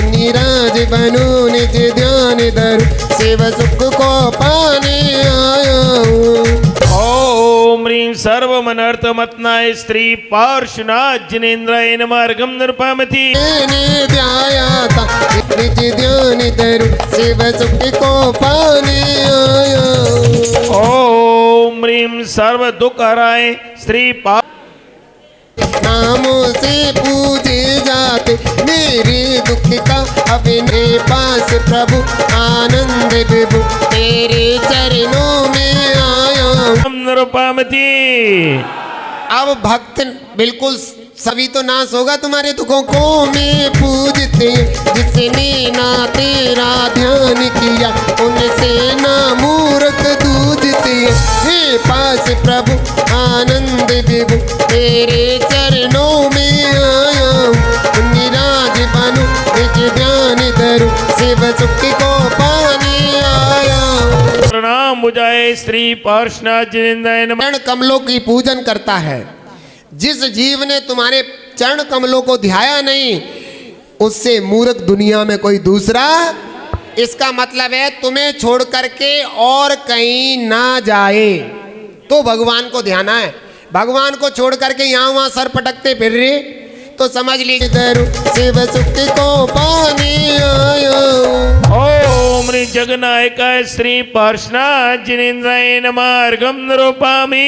निराज बनू निज ध्यान धरू शिव सुख को पाने आया। ओम ह्रीं सर्वमनर्थ मतनाय श्री पार्श्वनाथ जिनेन्द्राय नमः अर्घं नृपामति। मैंने ध्याया था निज ध्यान धरू शिव सुख को पाने आया। ओम ह्रीं सर्व दुख हराय श्री नामों से पूजे जाते मेरे दुख का अपने पास प्रभु आनंद विभु तेरे चरणों में आया। नृपामति। अब भक्त बिल्कुल सभी तो नाश होगा तुम्हारे दुखों को मैं पूजते जिसने ना तेरा ध्यान किया उनसे ना मूर्ख दूजते। हे पास प्रभु आनंद विभु तेरे चरणों में आया। निराज बनू निज ध्यान धरू शिव सुख को पाने आया। प्रणाम मुझाए श्री पार्श्वनाथ जिनेन्द्राय नमः। चरण कमलों की पूजन करता है। जिस जीव ने तुम्हारे चरण कमलों को ध्याया नहीं उससे मूर्ख दुनिया में कोई दूसरा। इसका मतलब है तुम्हें छोड़ करके और कहीं ना जाए तो भगवान को ध्याना है। भगवान को छोड़ करके यहाँ वहाँ सर पटकते फिर रहे तो समझ लीजिए धरू शिव सुख को पाने आया। ओम ह्रीं जगन्नायकाय श्री पार्श्वनाथ जिनेन्द्राय नमः अर्घं नृपामि।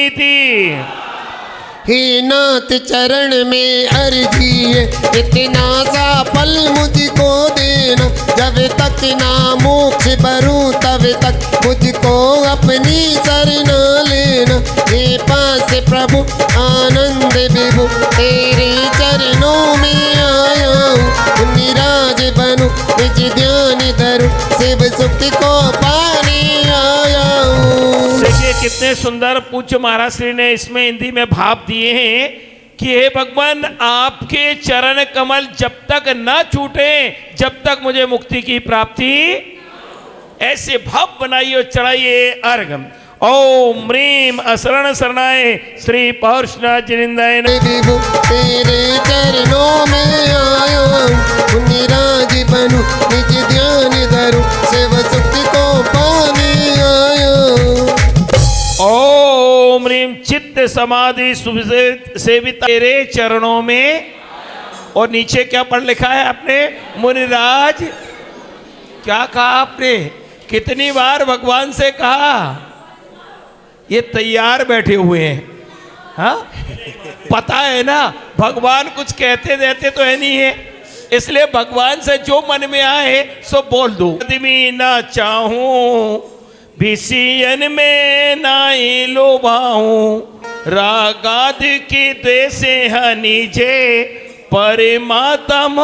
हे नाथ चरण में अर्जी है इतना सा पल मुझको देना। जब तक ना मोक्ष भरूं तब तक मुझको अपनी शरणा लेना। हे पास प्रभु आनंद विभु तेरे चरणों में आया हूँ। निराज बनू निज ध्यान धरू शिव सुख को पाने आया हूँ। देखिए कितने सुंदर पूज्य महाराज श्री ने इसमें हिंदी में भाव दिए हैं कि हे भगवान आपके चरण कमल जब तक न छूटे जब तक मुझे मुक्ति की प्राप्ति ऐसे भाव बनाइए और चढ़ाइए अर्घ। ओम ह्रीम असरण शरणाय श्री पौरुषनाथ जिनेन्द्राय नमः। विभु तेरे चरणों में आया, मुनिराज बनूं निज ध्यान धरूं, सेवा सुख को पाने आया। ओम ह्रीम चित्त समाधि सेवित तेरे चरणों में। और नीचे क्या पढ़ लिखा है आपने? मुनिराज। क्या कहा आपने? कितनी बार भगवान से कहा? ये तैयार बैठे हुए हैं, हाँ? पता है ना भगवान कुछ कहते देते तो है नहीं है, इसलिए भगवान से जो मन में आए सो बोल दो। आदमी ना चाहूं भिसियन में नाई लोभाऊं, रागाद की द्वेषे हनीजे परमात्म।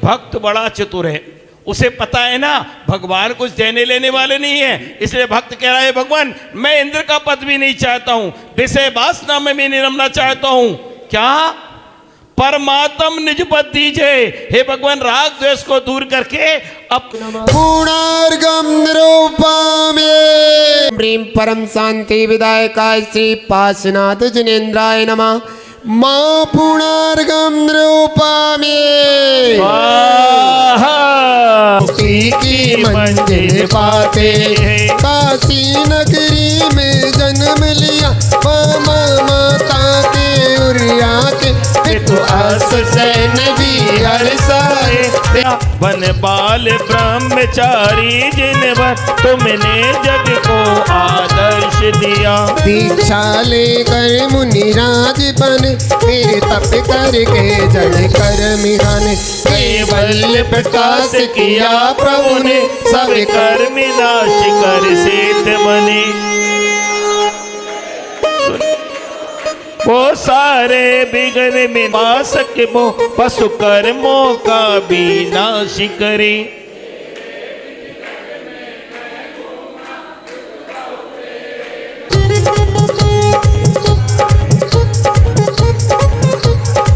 भक्त बड़ा चतुर है, उसे पता है ना भगवान कुछ देने लेने वाले नहीं है, इसलिए भक्त कह रहा है भगवान मैं इंद्र का पद भी नहीं चाहता हूं, विषय वासना में भी नहीं रमना चाहता हूं। क्या? परमात्म निज पद दीजिए। हे भगवान राग द्वेष को दूर करके पूर्णार्घम निरूपामि। ह्रीं परम शांति विदायकाय श्री पार्श्वनाथ जिनेन्द्राय नमः। मां पूर्णार्घम निरूपामि। की मंजिल पाते काशी नगरी में जन्म लिया, माता के उरिया के पितु आसुसैन भी हर्षाए। बन बाल ब्रह्मचारी जिन पर तुमने जग को आदर्श दिया। दीक्षा लेकर मुनिराज बने, मेरे तप करके जड़ कर मिहाने। केवल प्रकाश किया प्रभु ने, सब कर्म नाश कर सेठ बने। वो सारे बिगड़ में मासक वो पशु कर्मों का भी नाश करे।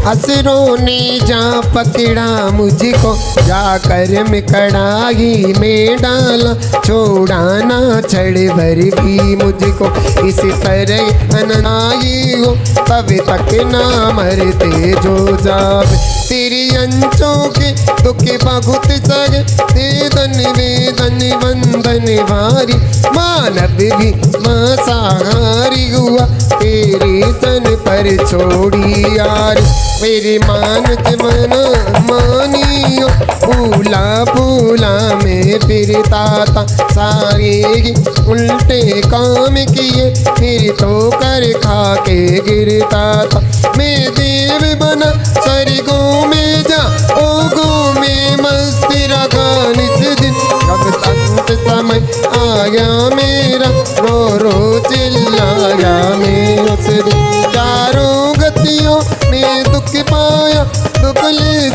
असुरों ने जा पकड़ा मुझको, जाकर मैं कड़ाही में डाला, छोड़ाना छड़ भर भी मुझको। इस तरह अनाई हो तब तक ना मरते जो जावे, तेरी अंचों के दुख बहुत सगे, वेदन वेदन बंधन भारी। मानव भी मांसाहारी हुआ, तेरे तन पर छोड़ी यार। मेरी मान के मना मानियो, भूला भूला में फिरता था, सारे उल्टे काम किए, फिर तो कर खा के गिरता था। मैं देव बना स्वर्गों में जा, ओगों में मस्ती रखा निस दिन। अब संत समय आया मेरा, रो रो चिल्लाया मैं उस दिन। चारों गतियों में दुख पाया, दुख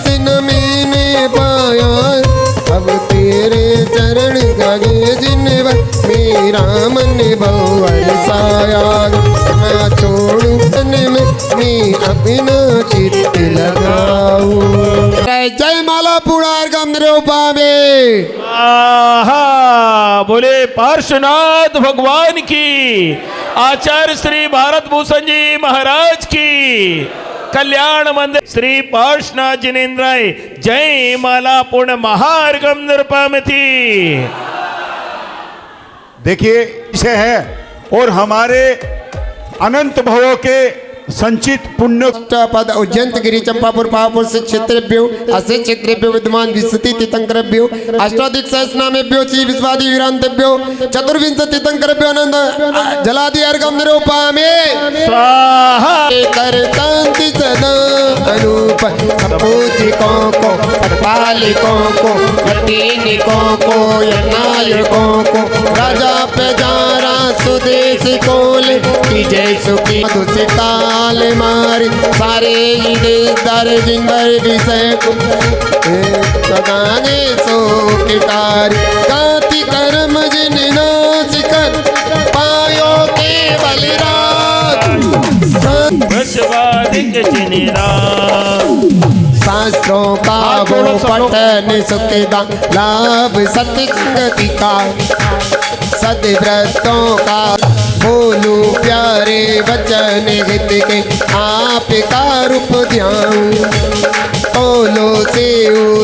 से न मैंने पाया। अब तेरे चरण गए जिनवर, मेरा मन भवर साया। मैं छोड़ू तन में मैं अपना चित्त लगाऊं। जय माला पूर्णार्घम निरूपामि। आहा बोले पार्श्वनाथ भगवान की, आचार्य श्री भारत भूषण जी महाराज की, कल्याण मंदिर श्री पार्श्वनाथ जिनेन्द्राय जय माला पूर्ण महार्घम निरूपामिति। देखिए इसे है और हमारे अनंत भवों के संचित पुण्य पद उज्जैन गिरी चंपापुर पावापुर से क्षेत्रेभ्यो असे क्षेत्रेभ्यो विद्यमान विंशति तीर्थंकरेभ्यो अष्टाधिक सहस्रनामेभ्यो ची विश्वादि वीरांतेभ्यो चतुर्विंशति तीर्थंकरेभ्यो आनंद जलादि अर्घम निरूपामि। स्वाहा करतांति सदा अनूप, पूजिकों को पालिकों को कठिनिकों को नायकों को, राजा प्रजारा सुदेशिकों ले जय सुखी मधुसे काल मारे। सारे दर जिंगर विषय सदाने सो के कार्य, गाति कर्म जिन नाश कर पायो केवल राज। वशवादिक जिनेरा शास्त्रों का हाथ वो जोड़ो सब लोग। पठन सुखदा लाभ सतसंगति का सदव्रतों का बोलू प्यारे वचन हित के आप का रूप ध्याऊं बोलो से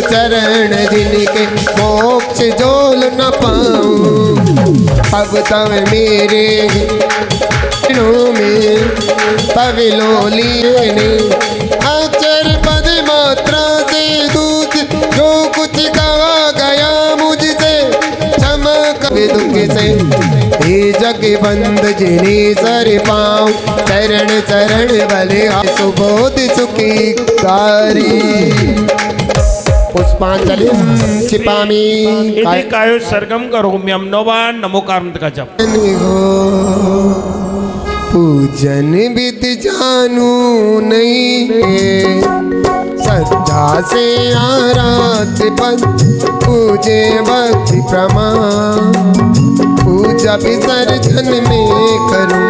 चरण जिनके मोक्ष जोल न पाऊं अब तब मेरे दिनों में पविलो लिए अक्षर पद मात्रा से दूत जो कुछ कहा गया मुझसे क्षमा कभी दुख से हे जग बंद जिन्हें सर पाऊं चरण चरण भले सुबोध सुखी कारी पुष्पांजलि क्षिपामि इति कायो सरगम करोम्यम नवान नमोकारंत का जप पूजन विद जानू नहीं है श्रद्धा से आराध्य पद पूजे भक्ति प्रमाण पूजा विसर्जन में करूं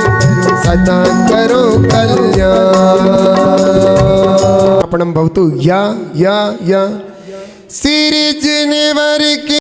सदा करो कल्याण अपनम भवतु या सिरजने वर के